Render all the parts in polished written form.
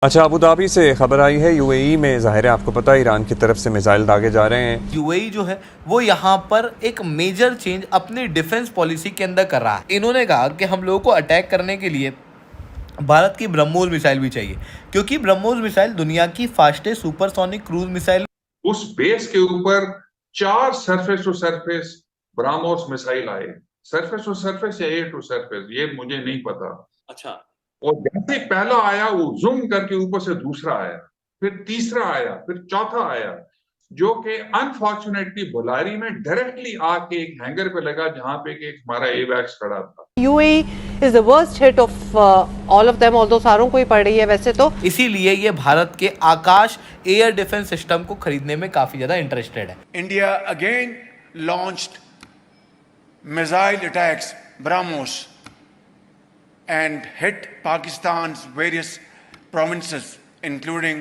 अच्छा, Abu Dhabi से खबर आई है यूएई में ज़ाहिर है आपको पता है ईरान की तरफ से मिसाइल दागे जा रहे हैं। यूएई जो है वो यहाँ पर एक मेजर चेंज अपनी डिफेंस पॉलिसी के अंदर कर रहा है। इन्होंने कहा कि हम लोगों को अटैक करने के लिए भारत की ब्रह्मोस मिसाइल भी चाहिए, क्योंकि ब्रह्मोस मिसाइल दुनिया की फास्टेस्ट सुपरसोनिक क्रूज मिसाइल। उस बेस के ऊपर 4 surface to surface BrahMos missile आए। सरफेस टू सरफेस या एयर टू सरफेस ये मुझे नहीं पता। अच्छा। और जैसे ही पहला आया वो जूम करके ऊपर से दूसरा आया, फिर तीसरा आया, फिर चौथा आया, जो कि अनफॉर्चुनेटली बुलारी में डायरेक्टली आके एक हैंगर पे लगा जहां पे कि एक हमारा एवैक्स खड़ा था। UAE is the worst hit of all of them, although सारों को ही पड़ रही है वैसे तो। इसीलिए ये भारत के आकाश एयर डिफेंस सिस्टम को खरीदने में काफी ज्यादा इंटरेस्टेड है। India again launched missile attacks, BrahMos, and hit Pakistan's various provinces, including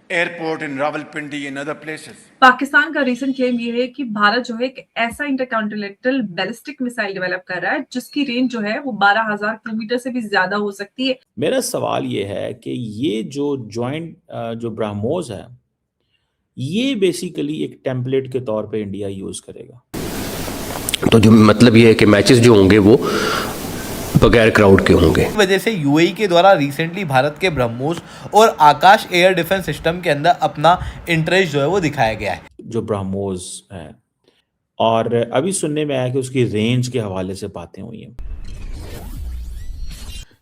airport in Rawalpindi and other places. Pakistan का रीसेंट क्लेम ये है कि भारत जो है एक ऐसा इंटरकॉन्टिनेंटल बैलिस्टिक मिसाइल डेवलप कर रहा है जिसकी रेंज जो है वो 12,000 किलोमीटर से भी ज्यादा हो सकती है। मेरा सवाल ये है कि ये जो जॉइंट जो ब्रह्मोस है ये बेसिकली एक टेम्पलेट के तौर पे इंडिया यूज करेगा। तो जो मतलब ये है कि मैचेस जो होंगे वो बगैर क्राउड के होंगे। इस वजह से यूएई के द्वारा रिसेंटली भारत के ब्रह्मोस और आकाश एयर डिफेंस सिस्टम के अंदर अपना इंटरेस्ट जो है वो दिखाया गया है। जो ब्रह्मोस है, और अभी सुनने में आया कि उसकी रेंज के हवाले से बातें हुई हैं।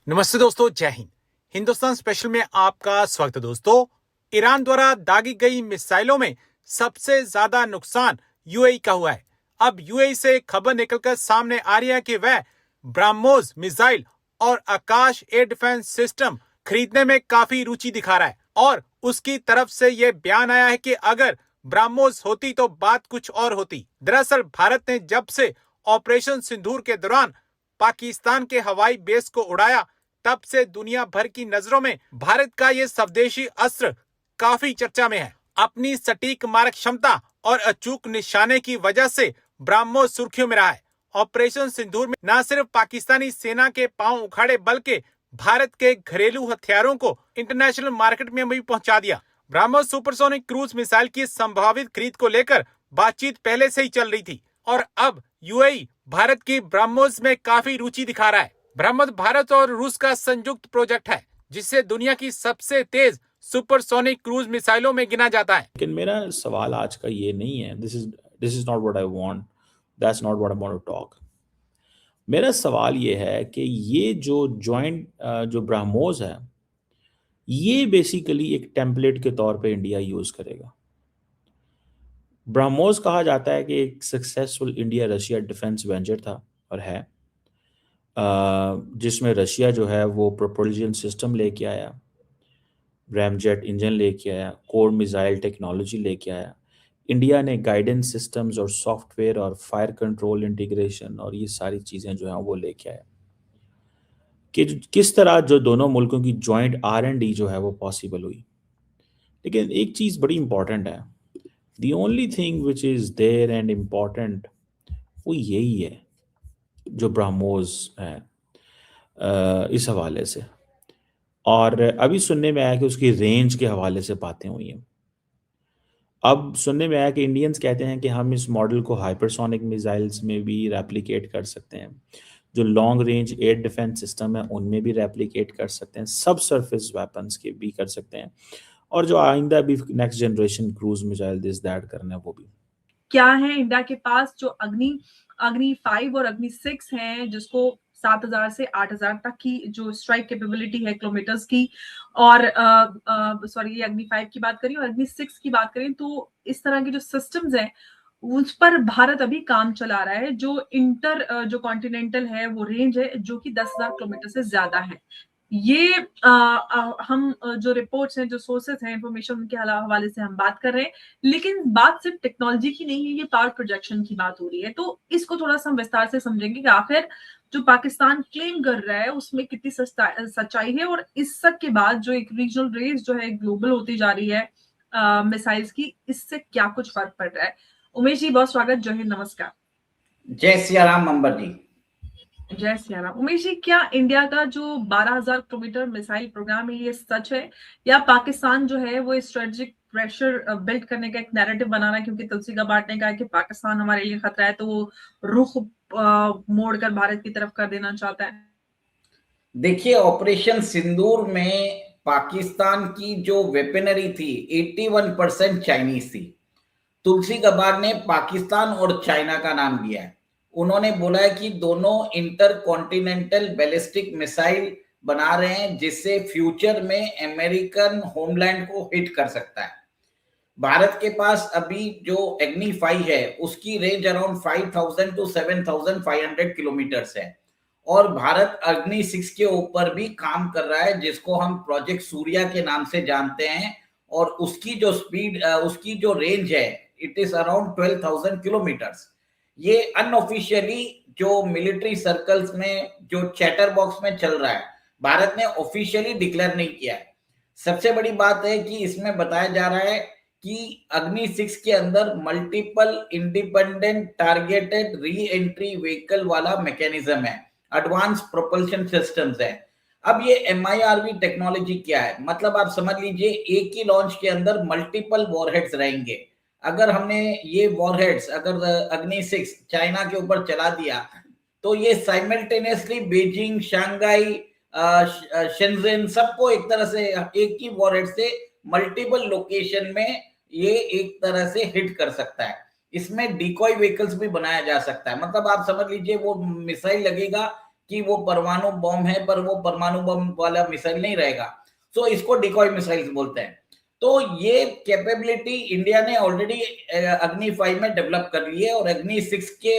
नमस्ते दोस्तों, जय हिंद। हिंदुस्तान स्पेशल में आपका स्वागत है। दोस्तों, ईरान द्वारा दागी गई मिसाइलों में सबसे ज्यादा नुकसान यूएई का हुआ है। अब यूएई से खबर निकलकर सामने आ रही है कि वह ब्रह्मोस मिसाइल और आकाश एयर डिफेंस सिस्टम खरीदने में काफी रुचि दिखा रहा है, और उसकी तरफ से यह बयान आया है कि अगर ब्रह्मोस होती तो बात कुछ और होती। दरअसल भारत ने जब से ऑपरेशन सिंदूर के दौरान पाकिस्तान के हवाई बेस को उड़ाया, तब से दुनिया भर की नजरों में भारत का ये स्वदेशी अस्त्र काफी चर्चा में है। अपनी सटीक मारक क्षमता और अचूक निशाने की वजह से ब्रह्मोस सुर्खियों में रहा है। ऑपरेशन सिंदूर में न सिर्फ पाकिस्तानी सेना के पांव उखाड़े, बल्कि भारत के घरेलू हथियारों को इंटरनेशनल मार्केट में भी पहुंचा दिया। ब्रह्मोस सुपरसोनिक क्रूज मिसाइल की संभावित खरीद को लेकर बातचीत पहले से ही चल रही थी, और अब यूएई भारत की ब्रह्मोस में काफी रुचि दिखा रहा है। ब्रह्मोस भारत और रूस का संयुक्त प्रोजेक्ट है, जिसे दुनिया की सबसे तेज सुपरसोनिक क्रूज मिसाइलों में गिना जाता है। लेकिन मेरा सवाल आज का ये नहीं है, this is not what I want, that's not what I want to talk. मेरा सवाल ये है कि ये जो जॉइंट जो ब्रह्मोस है ये बेसिकली एक टेम्पलेट के तौर पे इंडिया यूज करेगा। ब्रह्मोस कहा जाता है कि एक successful India Russia defence venture था और है, जिसमें रशिया जो है वो प्रोपल्शन सिस्टम लेके आया, रैमजेट इंजन लेके आया, कोर मिसाइल टेक्नोलॉजी लेके आया। इंडिया ने गाइडेंस सिस्टम्स और सॉफ्टवेयर और फायर कंट्रोल इंटीग्रेशन और ये सारी चीज़ें जो हैं वो लेके आया कि किस तरह जो दोनों मुल्कों की जॉइंट R&D जो है वो पॉसिबल हुई। लेकिन एक चीज़ बड़ी इंपॉर्टेंट है, the only thing which is there and important वो यही है जो ब्रह्मोस है इस हवाले से। और अभी सुनने में आया कि उसकी रेंज के हवाले से बातें हुई हैं। अब सुनने में आया कि इंडियंस कहते हैं कि हम इस मॉडल को हाइपरसोनिक मिसाइल्स में भी रेप्लिकेट कर सकते हैं, जो long range air defence system है उनमें भी रेप्लिकेट कर सकते हैं, सब सरफेस वेपन्स के भी कर सकते हैं, और जो आइंदा भी next generation cruise missile this that करना है वो भी। क्या है इंडिया के पास जो अग्नि 5 और अग्नि 6 हैं, जिसको 7,000 से 8,000 तक की जो स्ट्राइक कैपेबिलिटी है किलोमीटर्स की, और सॉरी ये अग्नि 5 की बात करें और अग्नि 6 की बात करें, तो इस तरह के जो सिस्टम्स हैं उस पर भारत अभी काम चला रहा है। जो जो कॉन्टिनेंटल है वो रेंज है जो कि 10,000 किलोमीटर से ज्यादा है। ये हम जो रिपोर्ट्स हैं, जो सोर्सेस हैं इंफॉर्मेशन, उनके हवाले से हम बात कर रहे हैं, लेकिन बात सिर्फ टेक्नोलॉजी की नहीं है, ये पावर प्रोजेक्शन की बात हो रही है। तो इसको थोड़ा सा हम विस्तार से समझेंगे कि आखिर जो पाकिस्तान क्लेम कर रहा है उसमें कितनी सच्चाई है, और इस सब के बाद जो एक रीजनल रेस जो है ग्लोबल होती जा रही है मिसाइल्स की, इससे क्या कुछ फर्क पड़ रहा है। उमेश जी बहुत स्वागत, जय हिंद, नमस्कार। जय सिया राम अंबर जी। जय सिया राम। उमेश जी, क्या इंडिया का जो 12,000 किलोमीटर मिसाइल प्रोग्राम है ये सच है, या पाकिस्तान जो है वो स्ट्रेटेजिक प्रेशर बिल्ड करने का एक नैरेटिव बना रहा है, क्योंकि तुलसी गाबार्ड ने कहा कि पाकिस्तान हमारे लिए खतरा है, तो वो रुख मोड़कर भारत की तरफ कर देना चाहता है? देखिए, ऑपरेशन सिंदूर में पाकिस्तान की जो वेपनरी थी 81% चाइनीज थी। तुलसी गबार्ड ने पाकिस्तान और चाइना का नाम लिया है। उन्होंने बोला है कि दोनों इंटर कॉन्टिनेंटल बैलिस्टिक मिसाइल बना रहे हैं, जिससे फ्यूचर में अमेरिकन होमलैंड को हिट कर सकता है। भारत के पास अभी जो अग्नि 5 है उसकी रेंज अराउंड 5000 टू 7500 किलोमीटर्स है, और भारत अग्नि 6 के ऊपर भी काम कर रहा है, जिसको हम प्रोजेक्ट सूर्या के नाम से जानते हैं, और उसकी जो स्पीड, उसकी जो रेंज है इट इज अराउंड 12,000 किलोमीटर्स। ये अनऑफिशियली जो मिलिट्री सर्कल्स में जो चैटर बॉक्स में चल रहा है, भारत ने ऑफिशियली डिक्लेयर नहीं किया है। सबसे बड़ी बात है कि इसमें बताया जा रहा है कि अग्नि 6 के अंदर multiple independent targeted re entry vehicle वाला मैकेनिज्म है, एडवांस प्रोपल्शन सिस्टम्स है। अब ये MIRV टेक्नोलॉजी क्या है, मतलब आप समझ लीजिए एक ही लॉन्च के अंदर मल्टीपल वॉरहेड्स रहेंगे। अगर हमने ये वॉरहेड्स अगर अग्नि 6 चाइना के ऊपर चला दिया तो ये साइमल्टेनियसली बीजिंग, शंघाई, शेंजन सबको एक तरह से एक ही वॉरहेड से मल्टीपल लोकेशन में ये एक तरह से हिट कर सकता है। इसमें डिकॉय व्हीकल्स भी बनाया जा सकता है, मतलब आप समझ लीजिए वो मिसाइल लगेगा कि वो परमाणु बम है, पर वो परमाणु बम वाला मिसाइल नहीं रहेगा, सो इसको डिकॉय मिसाइल्स बोलते हैं। तो ये कैपेबिलिटी इंडिया ने ऑलरेडी अग्नि 5 में डेवलप कर ली है, और अग्नि 6 के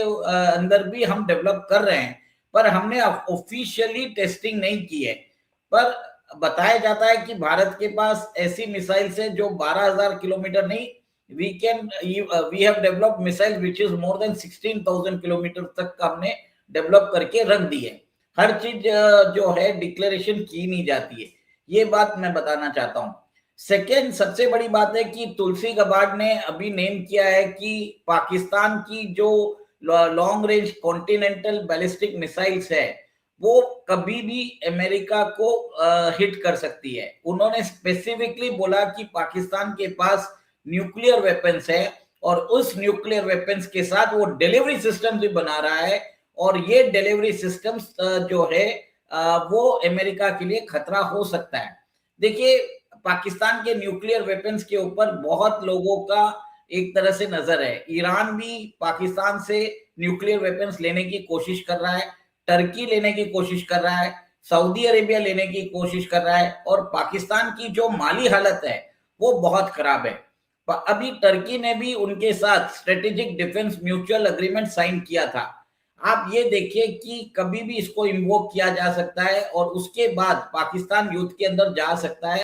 अंदर भी हम डेवलप कर रहे हैं, पर हमने ऑफिशियली टेस्टिंग नहीं की है। पर बताया जाता है कि भारत के पास ऐसी मिसाइल्स है जो 12,000 किलोमीटर नहीं, we have developed missiles which is more than 16,000 kilometre तक का हमने डेवलप करके रख दी है। हर चीज जो है डिक्लेरेशन की नहीं जाती है, ये बात मैं बताना चाहता हूँ। सेकेंड, सबसे बड़ी बात है कि तुलसी गबार्ड ने अभी नेम किया है कि पाकिस्तान की जो long range continental ballistic missiles है वो कभी भी अमेरिका को हिट कर सकती है। उन्होंने स्पेसिफिकली बोला कि पाकिस्तान के पास न्यूक्लियर वेपन्स है, और उस न्यूक्लियर वेपन्स के साथ वो डिलीवरी सिस्टम भी बना रहा है, और ये डिलीवरी सिस्टम्स जो है वो अमेरिका के लिए खतरा हो सकता है। देखिए, पाकिस्तान के न्यूक्लियर वेपन्स के ऊपर बहुत लोगों का एक तरह से नजर है। ईरान भी पाकिस्तान से न्यूक्लियर वेपन्स लेने की कोशिश कर रहा है, टर्की लेने की कोशिश कर रहा है, सऊदी अरेबिया लेने की कोशिश कर रहा है, और पाकिस्तान की जो माली हालत है वो बहुत खराब है। अभी टर्की ने भी उनके साथ strategic defence mutual agreement sign किया था। आप ये देखिए कि कभी भी इसको इन्वोक किया जा सकता है, और उसके बाद पाकिस्तान युद्ध के अंदर जा सकता है,